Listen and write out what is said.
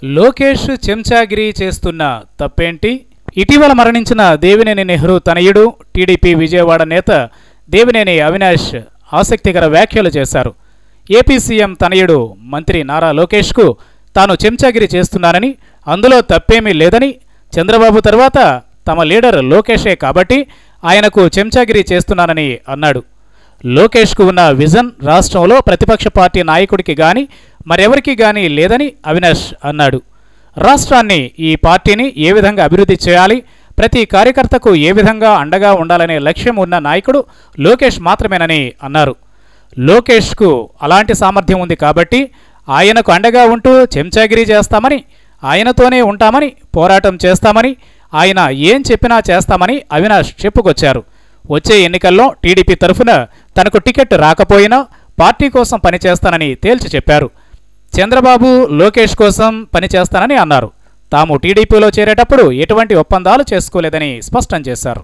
లోకేష్ చెంచాగిరి చేస్తున్న తప్పేంటి? ఇటీవల మరణించిన దేవినేని నెహ్రూ తనయుడు టీడీపీ విజయవాడ నేత దేవినేని అవినాష్ ఆసక్తికర వ్యాఖ్యలు చేశారు. ఏపీ సీఎం తనయుడు మంత్రి నారా లోకేష్కు తాను చెంచాగిరి చేస్తున్నానని, అందులో తప్పేమీ లేదని, చంద్రబాబు తర్వాత తమ లీడర్ లోకేషే కాబట్టి ఆయనకు చెంచాగిరి చేస్తున్నానని అన్నాడు. లోకేష్కు ఉన్న విజన్ రాష్ట్రంలో ప్రతిపక్ష పార్టీ నాయకుడికి గాని మరెవరికి గాని లేదని అవినాష్ అన్నాడు. రాష్ట్రాన్ని, ఈ పార్టీని ఏ విధంగా అభివృద్ధి చేయాలి, ప్రతి కార్యకర్తకు ఏ విధంగా అండగా ఉండాలనే లక్ష్యం ఉన్న నాయకుడు లోకేష్ మాత్రమేనని అన్నారు. లోకేష్కు అలాంటి సామర్థ్యం ఉంది కాబట్టి ఆయనకు అండగా ఉంటూ చెంచాగిరి చేస్తామని, ఆయనతోనే ఉంటామని, పోరాటం చేస్తామని, ఆయన ఏం చెప్పినా చేస్తామని అవినాష్ చెప్పుకొచ్చారు. వచ్చే ఎన్నికల్లో టీడీపీ తరఫున తనకు టికెట్ రాకపోయినా పార్టీ కోసం పనిచేస్తానని తేల్చి చెప్పారు. చంద్రబాబు లోకేష్ కోసం పనిచేస్తానని అన్నారు. తాము టీడీపీలో చేరేటప్పుడు ఎటువంటి ఒప్పందాలు చేసుకోలేదని స్పష్టం చేశారు.